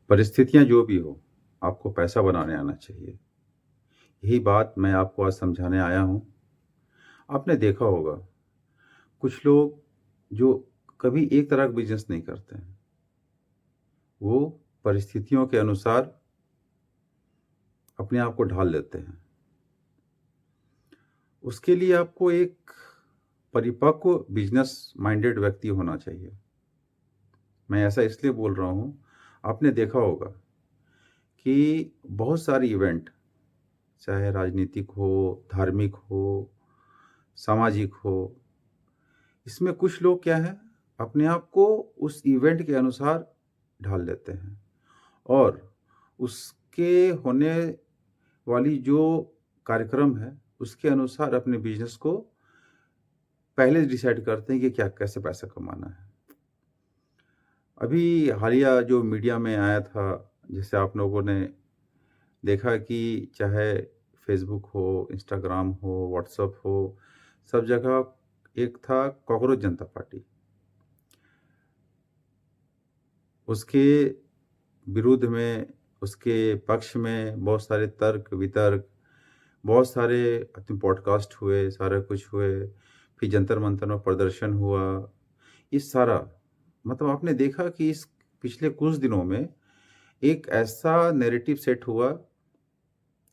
परिस्थितियाँ जो भी हो, आपको पैसा बनाने आना चाहिए। यही बात मैं आपको आज समझाने आया हूँ। आपने देखा होगा, कुछ लोग जो कभी एक तरह का बिज़नेस नहीं करते हैं, वो परिस्थितियों के अनुसार अपने आप को ढाल लेते हैं। उसके लिए आपको एक परिपक्व बिज़नेस माइंडेड व्यक्ति होना चाहिए। मैं ऐसा इसलिए बोल रहा हूँ, आपने देखा होगा कि बहुत सारे इवेंट, चाहे राजनीतिक हो, धार्मिक हो, सामाजिक हो, इसमें कुछ लोग क्या है, अपने आप को उस इवेंट के अनुसार ढाल लेते हैं और उसके होने वाली जो कार्यक्रम है, उसके अनुसार अपने बिज़नेस को पहले डिसाइड करते हैं कि क्या कैसे पैसा कमाना है। अभी हालिया जो मीडिया में आया था, जैसे आप लोगों ने देखा कि चाहे फ़ेसबुक हो, इंस्टाग्राम हो, व्हाट्सएप हो, सब जगह एक था कॉकरोच जनता पार्टी। उसके विरुद्ध में, उसके पक्ष में बहुत सारे तर्क-वितर्क, बहुत सारे अपने पॉडकास्ट हुए, सारा कुछ हुए, फिर जंतर-मंतर में प्रदर्शन हुआ। ये सारा मतलब आपने देखा कि इस पिछले कुछ दिनों में एक ऐसा नैरेटिव सेट हुआ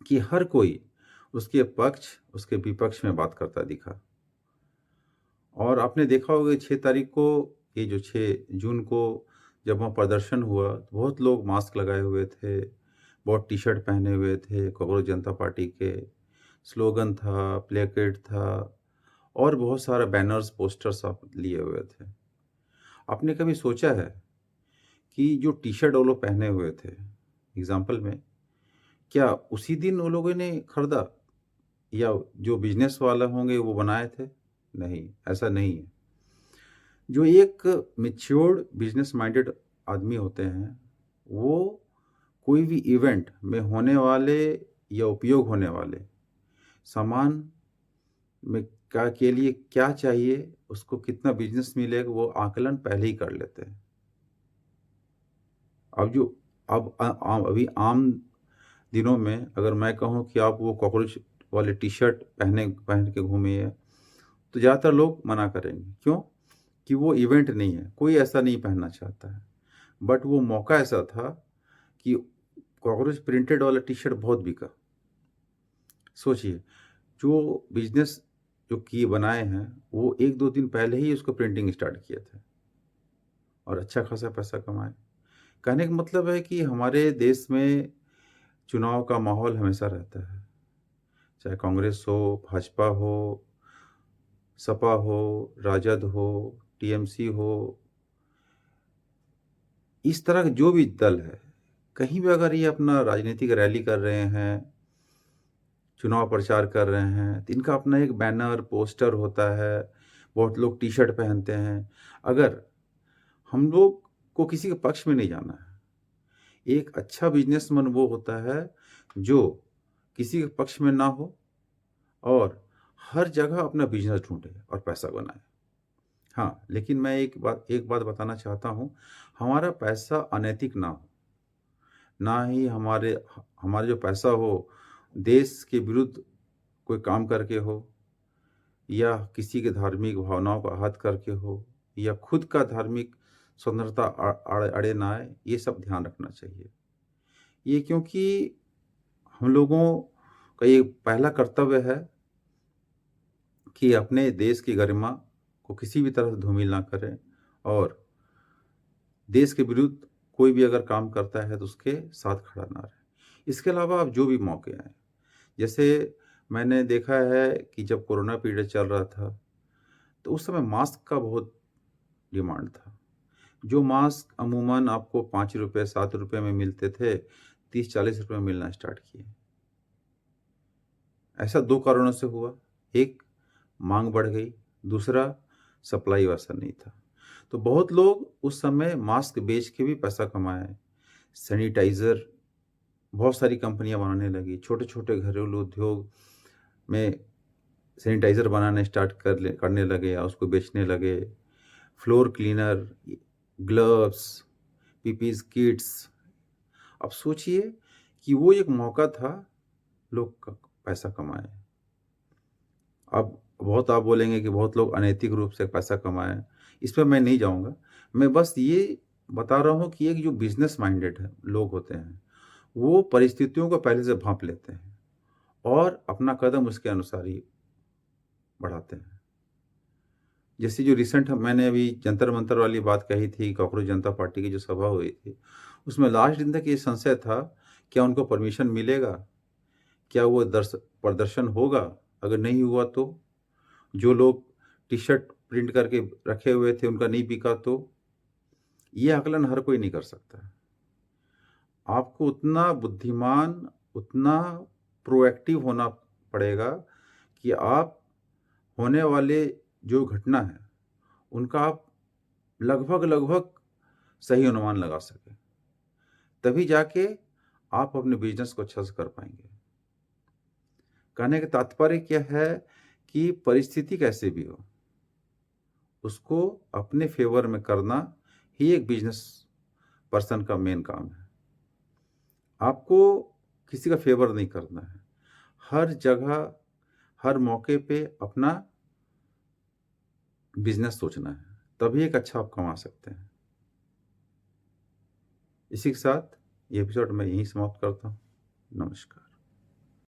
कि हर कोई उसके पक्ष, उसके विपक्ष में बात करता दिखा। और आपने देखा होगा 6 तारीख को, ये जो 6 जून को जब वहाँ प्रदर्शन हुआ, तो बहुत लोग मास्क लगाए हुए थे, बहुत टी-शर्ट पहने हुए थे, कांग्रेस जनता पार्टी के, स्लोगन था, प्लेकार्ड था और बहुत सारा बैनर्स, पोस्टर्स आप लिए हुए थे। आपने कभी सोचा है कि जो टी-शर्ट वो लोग पहने हुए थे, एग्ज़ाम्पल में, क्या उसी दिन वो लोगों ने खरीदा या जो बिज़नेस वाला होंगे वो बनाए थे? नहीं, ऐसा नहीं है। जो एक मैच्योर्ड बिज़नेस माइंडेड आदमी होते हैं, वो कोई भी इवेंट में होने वाले या उपयोग होने वाले सामान में के लिए क्या चाहिए, उसको कितना बिज़नेस मिलेगा, वो आकलन पहले ही कर लेते हैं। अब जो अब अभी आम दिनों में अगर मैं कहूँ कि आप वो कॉकरोच वाले टी-शर्ट पहन के घूमिए, तो ज़्यादातर लोग मना करेंगे। क्यों? कि वो इवेंट नहीं है, कोई ऐसा नहीं पहनना चाहता है। बट वो मौका ऐसा था कि कॉकरोच प्रिंटेड वाला टी-शर्ट बहुत बिका। सोचिए, जो बिज़नेस जो किए बनाए हैं, वो 1-2 दिन पहले ही उसको प्रिंटिंग स्टार्ट किए थे और अच्छा खासा पैसा कमाए। कहने का मतलब है कि हमारे देश में चुनाव का माहौल हमेशा रहता है, चाहे कांग्रेस हो, भाजपा हो, सपा हो, राजद हो, टीएमसी हो, इस तरह के जो भी दल है, कहीं भी अगर ये अपना राजनीतिक रैली कर रहे हैं, चुनाव प्रचार कर रहे हैं, तो इनका अपना एक बैनर, पोस्टर होता है, बहुत लोग टी-शर्ट पहनते हैं। अगर हम लोग को किसी के पक्ष में नहीं जाना है, एक अच्छा बिज़नेसमैन वो होता है, जो किसी के पक्ष में ना हो और हर जगह अपना बिज़नेस ढूँढे और पैसा बनाए। हाँ, लेकिन मैं एक बात बताना चाहता हूँ, हमारा पैसा अनैतिक ना हो, ना ही हमारा जो पैसा हो, देश के विरुद्ध कोई काम करके हो या किसी के धार्मिक भावनाओं को आहत करके हो या खुद का धार्मिक स्वतंत्रता अड़े ना आए, ये सब ध्यान रखना चाहिए। ये क्योंकि हम लोगों का ये पहला कर्तव्य है कि अपने देश की गरिमा को किसी भी तरह से धूमिल ना करें और देश के विरुद्ध कोई भी अगर काम करता है तो उसके साथ खड़ा ना रहे। इसके अलावा अब जो भी मौके आएँ, जैसे मैंने देखा है कि जब कोरोना पीरियड चल रहा था, तो उस समय मास्क का बहुत डिमांड था। जो मास्क अमूमन आपको ₹5 ₹7 में मिलते थे, ₹30-40 में मिलना स्टार्ट किए। ऐसा 2 कारणों से हुआ, एक माँग बढ़ गई, दूसरा सप्लाई वैसा नहीं था। तो बहुत लोग उस समय मास्क बेच के भी पैसा कमाए। सैनिटाइज़र बहुत सारी कंपनियाँ बनाने लगी, छोटे-छोटे घरेलू उद्योग में सैनिटाइज़र बनाना स्टार्ट करने लगे या उसको बेचने लगे। Floor cleaner, gloves, PPEs kits, अब सोचिए कि वो एक मौका था, लोग क पैसा कमाएँ। अब बहुत आप बोलेंगे कि बहुत लोग अनैतिक रूप से पैसा कमाएँ, इसमें मैं नहीं जाऊँगा। मैं बस ये बता रहा हूँ कि एक जो बिज़नेस माइंडेड है लोग होते हैं, वो परिस्थितियों को पहले से भाँप लेते हैं और अपना कदम उसके अनुसार ही बढ़ाते हैं। जैसे जो रिसेंट मैंने अभी जंतर-मंतर वाली बात कही थी, कॉकरोच जनता पार्टी की जो सभा हुई थी, उसमें लास्ट दिन तक ये संशय था, क्या उनको परमिशन मिलेगा? क्या वो प्रदर्शन होगा? अगर नहीं हुआ तो? जो लोग टी-शर्ट प्रिंट करके रखे हुए थे, उनका नहीं बिका तो? ये आकलन हर कोई नहीं कर सकता। आपको उतना बुद्धिमान, उतना प्रोएक्टिव होना पड़ेगा कि आप होने वाले जो घटना है, उनका आप लगभग-लगभग सही अनुमान लगा सकें। तभी जाके आप अपने बिज़नेस को अच्छे से कर पाएँगे। कहने का तात्पर्य क्या है कि परिस्थिति कैसे भी हो, उसको अपने फ़ेवर में करना ही एक बिज़नेस पर्सन का मेन काम है। आपको किसी का फ़ेवर नहीं करना है। हर जगह, हर मौके पे अपना बिज़नेस सोचना है, तभी एक अच्छा आप कमा सकते हैं। इसी के साथ ये एपिसोड मैं यहीं समाप्त करता हूँ। नमस्कार।